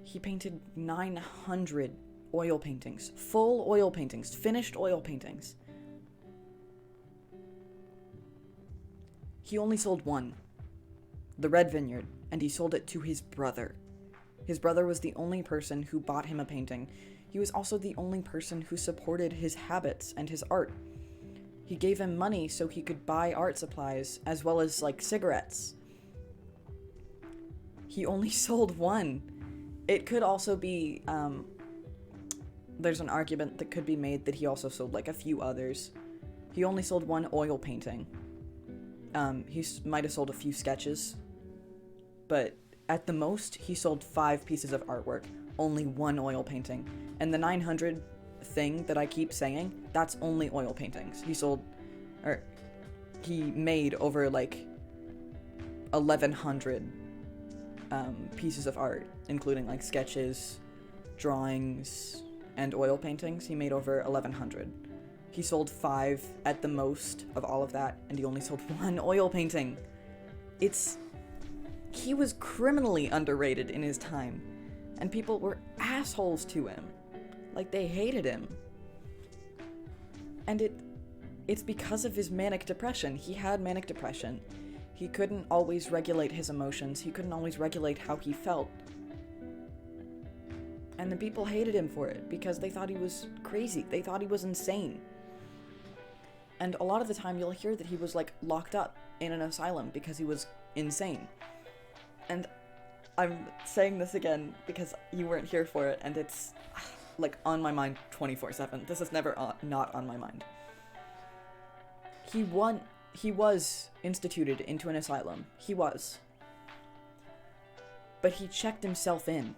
he painted 900 oil paintings. Full oil paintings. Finished oil paintings. He only sold one. The Red Vineyard, and he sold it to his brother. His brother was the only person who bought him a painting. He was also the only person who supported his habits and his art. He gave him money so he could buy art supplies, as well as, like, cigarettes. He only sold one. It could also be, there's an argument that could be made that he also sold, like, a few others. He only sold one oil painting. He might have sold a few sketches. But at the most, he sold 5 pieces of artwork. Only one oil painting. And the 900 thing that I keep saying, that's only oil paintings. He made over, like, 1,100 pieces of art, including, like, sketches, drawings, and oil paintings. He made over 1,100. He sold 5 at the most of all of that, and he only sold 1 oil painting. He was criminally underrated in his time, and people were assholes to him. Like, they hated him. And it's because of his manic depression. He had manic depression. He couldn't always regulate his emotions. He couldn't always regulate how he felt. And the people hated him for it because they thought he was crazy. They thought he was insane. And a lot of the time you'll hear that he was, like, locked up in an asylum because he was insane. And I'm saying this again because you weren't here for it, and it's, like, on my mind 24/7. This is never not on my mind. He was instituted into an asylum. He was. But he checked himself in.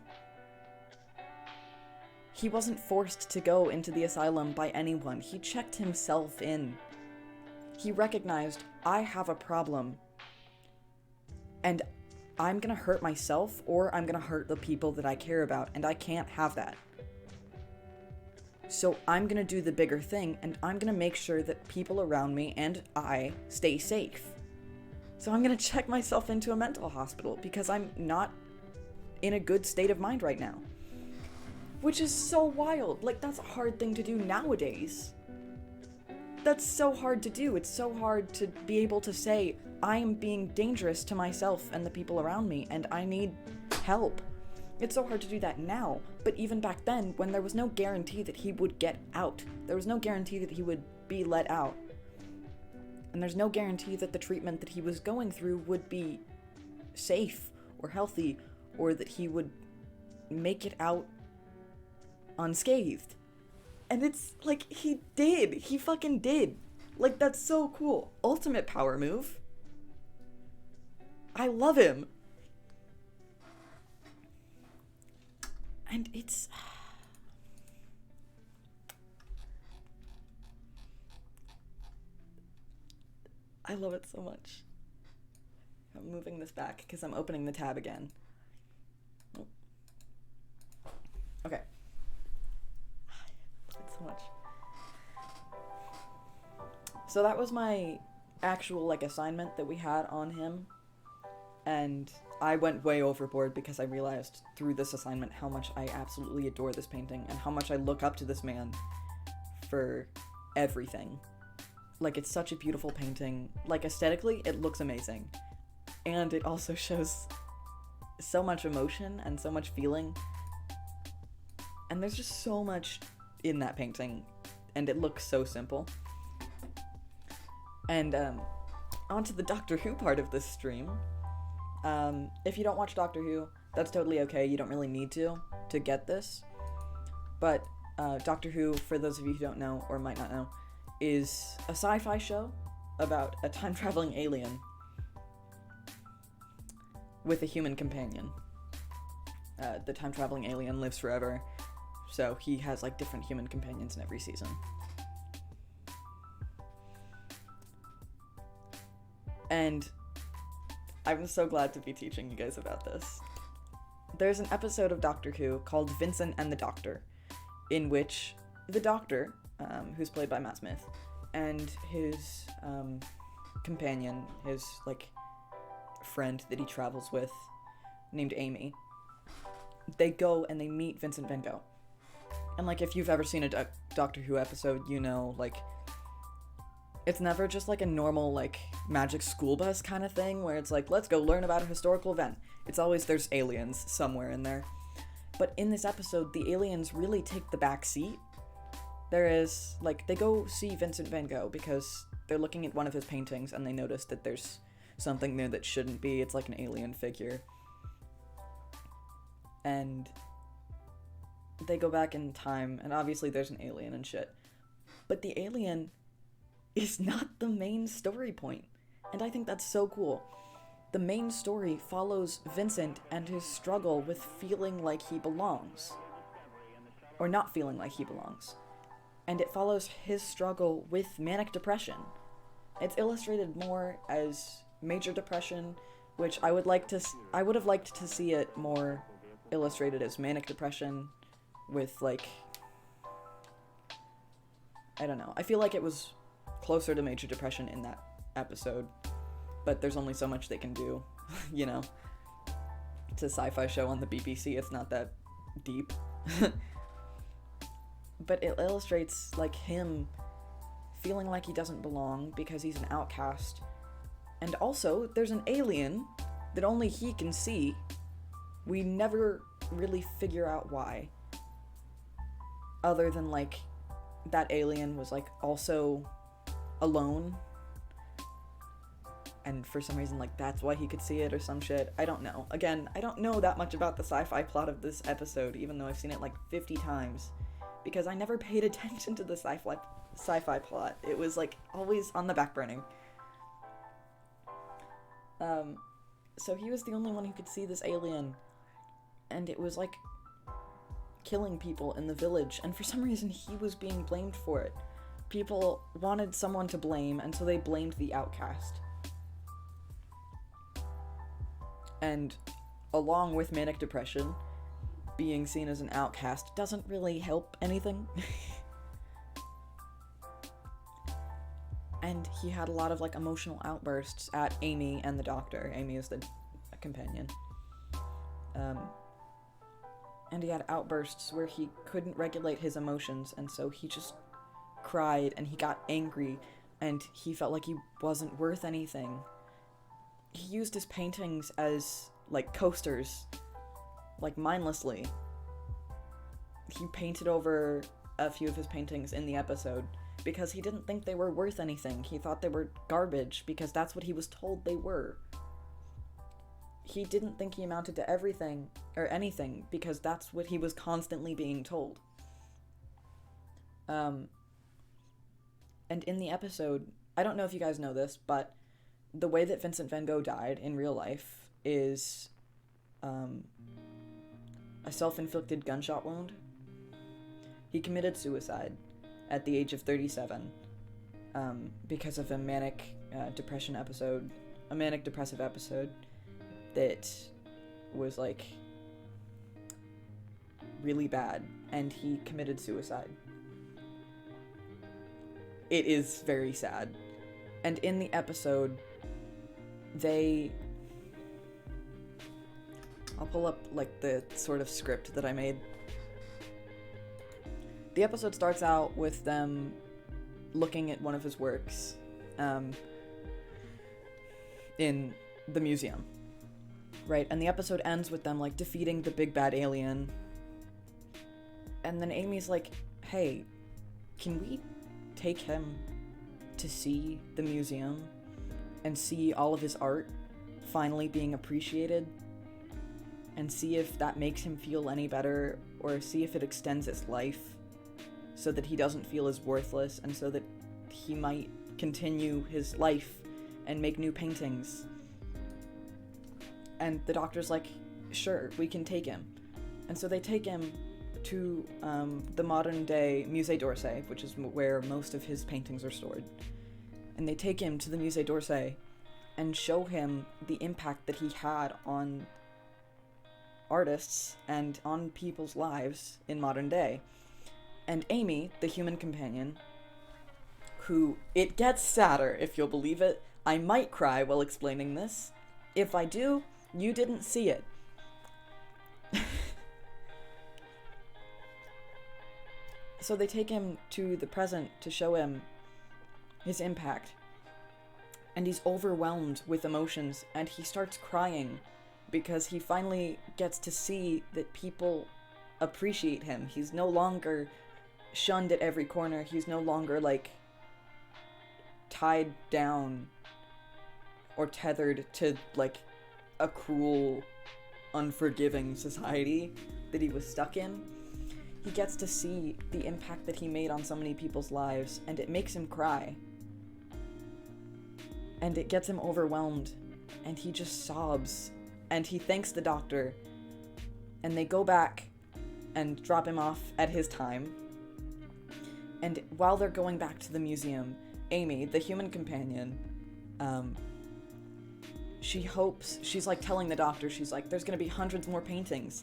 He wasn't forced to go into the asylum by anyone. He checked himself in. He recognized, I have a problem, and I'm gonna hurt myself, or I'm gonna hurt the people that I care about, and I can't have that. So I'm gonna do the bigger thing, and I'm gonna make sure that people around me and I stay safe. So I'm gonna check myself into a mental hospital because I'm not in a good state of mind right now. Which is so wild. Like, that's a hard thing to do nowadays. That's so hard to do. It's so hard to be able to say, I am being dangerous to myself and the people around me, and I need help. It's so hard to do that now, but even back then, when there was no guarantee that he would get out, there was no guarantee that he would be let out, and there's no guarantee that the treatment that he was going through would be safe or healthy, or that he would make it out unscathed. And it's like, he did. He fucking did. Like, that's so cool. Ultimate power move. I love him. And it's... I love it so much. I'm moving this back because I'm opening the tab again. Okay. I love it so much. So that was my actual, like, assignment that we had on him. And I went way overboard because I realized through this assignment how much I absolutely adore this painting and how much I look up to this man for everything. Like, it's such a beautiful painting. Like, aesthetically, it looks amazing. And it also shows so much emotion and so much feeling. And there's just so much in that painting. And it looks so simple. And, onto the Doctor Who part of this stream. If you don't watch Doctor Who, that's totally okay. You don't really need to get this. But, Doctor Who, for those of you who don't know, or might not know, is a sci-fi show about a time-traveling alien with a human companion. The time-traveling alien lives forever, so he has, like, different human companions in every season. And I'm so glad to be teaching you guys about this. There's an episode of Doctor Who called Vincent and the Doctor, in which the Doctor, who's played by Matt Smith, and his companion, his, like, friend that he travels with, named Amy, they go and they meet Vincent Van Gogh. And, like, if you've ever seen a Doctor Who episode, you know, like, it's never just, like, a normal, like, magic school bus kind of thing, where it's like, let's go learn about a historical event. It's always there's aliens somewhere in there. But in this episode, the aliens really take the back seat. There is, like, they go see Vincent Van Gogh because they're looking at one of his paintings and they notice that there's something there that shouldn't be. It's like an alien figure. And they go back in time, and obviously there's an alien and shit. But the alien is not the main story point. And I think that's so cool. The main story follows Vincent and his struggle with feeling like he belongs. Or not feeling like he belongs. And it follows his struggle with manic depression. It's illustrated more as major depression, which I would have liked to see it more illustrated as manic depression with, like, I don't know. I feel like it was closer to major depression in that episode, but there's only so much they can do, you know. It's a sci-fi show on the BBC, it's not that deep. But it illustrates, like, him feeling like he doesn't belong because he's an outcast. And also, there's an alien that only he can see. We never really figure out why. Other than, like, that alien was, like, also alone. And for some reason, like, that's why he could see it or some shit. I don't know. Again, I don't know that much about the sci-fi plot of this episode, even though I've seen it like 50 times. Because I never paid attention to the sci-fi plot. It was, like, always on the back burner. So he was the only one who could see this alien. And it was, like, killing people in the village. And for some reason, he was being blamed for it. People wanted someone to blame, and so they blamed the outcast. And along with manic depression, being seen as an outcast doesn't really help anything. And he had a lot of, like, emotional outbursts at Amy and the doctor. Amy is the companion. And he had outbursts where he couldn't regulate his emotions, and so he just cried, and he got angry, and he felt like he wasn't worth anything. He used his paintings as, like, coasters, like, mindlessly. He painted over a few of his paintings in the episode because he didn't think they were worth anything. He thought they were garbage because that's what he was told they were. He didn't think he amounted to everything or anything because that's what he was constantly being told. And in the episode, I don't know if you guys know this, but the way that Vincent van Gogh died in real life is a self-inflicted gunshot wound. He committed suicide at the age of 37 because of a manic depressive episode that was, like, really bad, and he committed suicide. It is very sad. And in the episode, I'll pull up, like, the sort of script that I made. The episode starts out with them looking at one of his works in the museum, right? And the episode ends with them, like, defeating the big bad alien. And then Amy's like, hey, can we take him to see the museum and see all of his art finally being appreciated, and see if that makes him feel any better, or see if it extends his life so that he doesn't feel as worthless, and so that he might continue his life and make new paintings. And the doctor's like, sure, we can take him. And so they take him to the modern day Musée d'Orsay, which is where most of his paintings are stored. And they take him to the Musée d'Orsay and show him the impact that he had on artists and on people's lives in modern day. And Amy, the human companion, who, it gets sadder, if you'll believe it. I might cry while explaining this. If I do, you didn't see it. So they take him to the present to show him his impact. And he's overwhelmed with emotions, and he starts crying because he finally gets to see that people appreciate him. He's no longer shunned at every corner. He's no longer, like, tied down or tethered to, like, a cruel, unforgiving society that he was stuck in. He gets to see the impact that he made on so many people's lives, and it makes him cry. And it gets him overwhelmed, and he just sobs, and he thanks the doctor, and they go back and drop him off at his time. And while they're going back to the museum, Amy, the human companion, she's like telling the doctor, she's like, there's gonna be hundreds more paintings.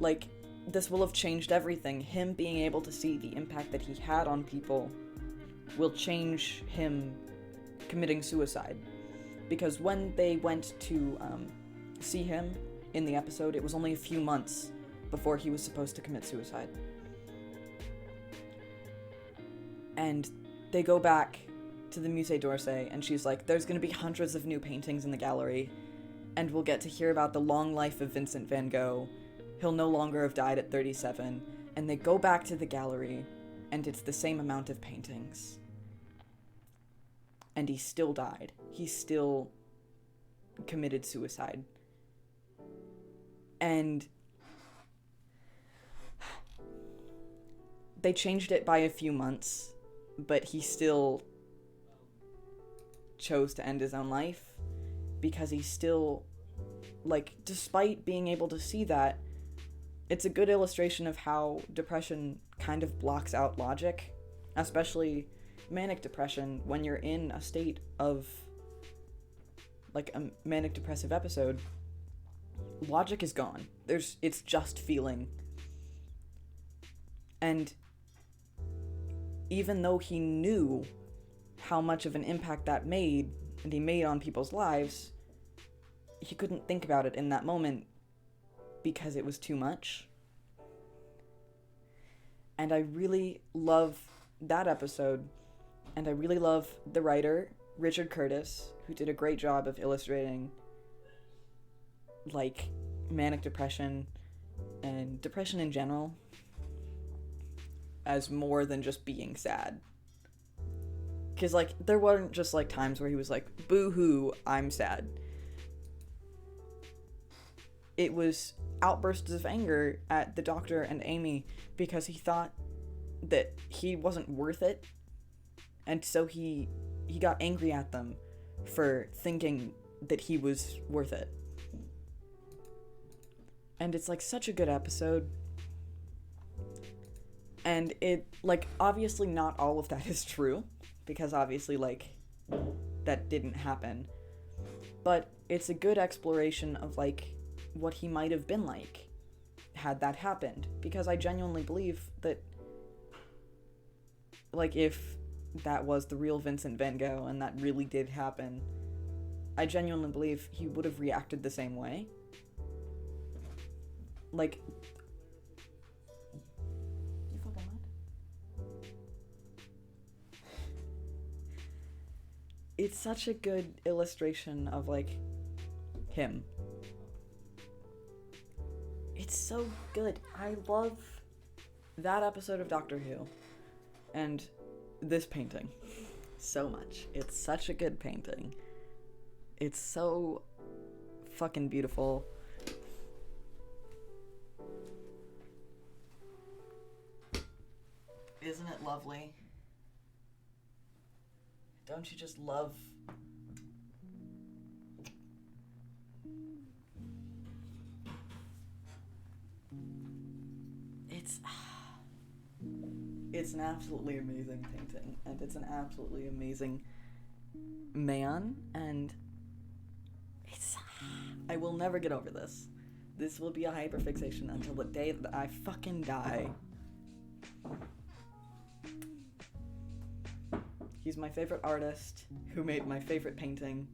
Like, this will have changed everything. Him being able to see the impact that he had on people will change him committing suicide. Because when they went to see him in the episode, it was only a few months before he was supposed to commit suicide. And they go back to the Musée d'Orsay, and she's like, there's going to be hundreds of new paintings in the gallery, and we'll get to hear about the long life of Vincent van Gogh. He'll no longer have died at 37. And they go back to the gallery, and it's the same amount of paintings. and he still died. He still committed suicide. And they changed it by a few months, but he still chose to end his own life because he still, like, despite being able to see that, it's a good illustration of how depression kind of blocks out logic, especially manic depression. When you're in a state of, like, a manic depressive episode, logic is gone. It's just feeling. And even though he knew how much of an impact that made, and he made on people's lives, he couldn't think about it in that moment because it was too much. And I really love that episode, and I really love the writer, Richard Curtis, who did a great job of illustrating, like, manic depression and depression in general as more than just being sad. Because, like, there weren't just, like, times where he was like, boo-hoo, I'm sad. It was outbursts of anger at the doctor and Amy because he thought that he wasn't worth it, and so he got angry at them for thinking that he was worth it. And it's, like, such a good episode. And it, like, obviously not all of that is true, because obviously, like, that didn't happen. But it's a good exploration of, like, what he might have been like had that happened. Because I genuinely believe that, like, if that was the real Vincent Van Gogh and that really did happen, I genuinely believe he would have reacted the same way. Like, you fucking mind? It's such a good illustration of, like, him. It's so good. I love that episode of Doctor Who and this painting so much. It's such a good painting. It's so fucking beautiful. Isn't it lovely? Don't you just love... It's an absolutely amazing painting, and it's an absolutely amazing man, and I will never get over this. This will be a hyperfixation until the day that I fucking die. He's my favorite artist who made my favorite painting,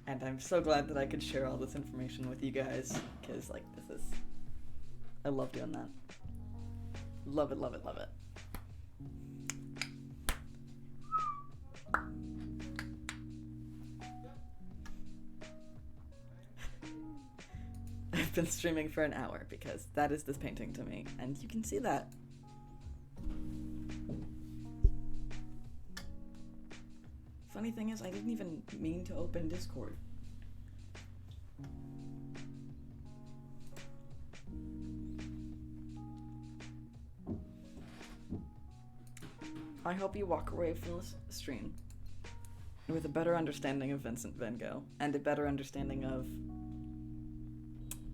and I'm so glad that I could share all this information with you guys, because, like, I love doing that. Love it, love it, love it. I've been streaming for an hour because that is this painting to me, and you can see that. Funny thing is, I didn't even mean to open Discord. I hope you walk away from this stream with a better understanding of Vincent Van Gogh and a better understanding of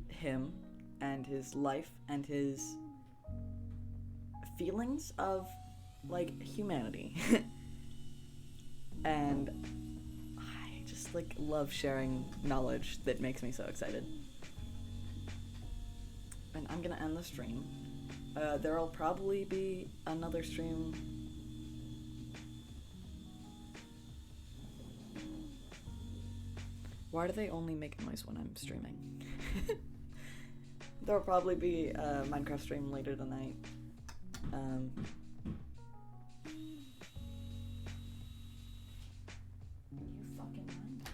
him and his life and his feelings of, like, humanity. And I just, like, love sharing knowledge that makes me so excited. And I'm gonna end the stream. There'll probably be another stream. Why do they only make noise when I'm streaming? There'll probably be a Minecraft stream later tonight. You fucking mind?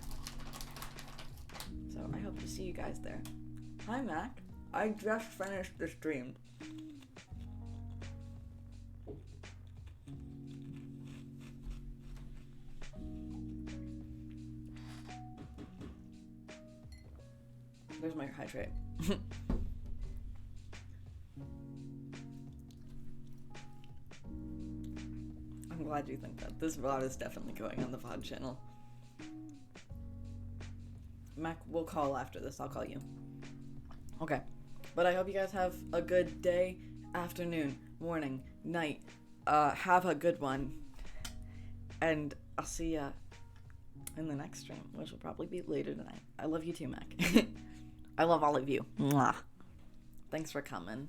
So I hope to see you guys there. Hi, Mac. I just finished the stream. Where's my hydrate? I'm glad you think that. This VOD is definitely going on the VOD channel. Mac, we'll call after this. I'll call you. Okay. But I hope you guys have a good day, afternoon, morning, night. Have a good one. And I'll see ya in the next stream, which will probably be later tonight. I love you too, Mac. I love all of you. Mwah. Thanks for coming.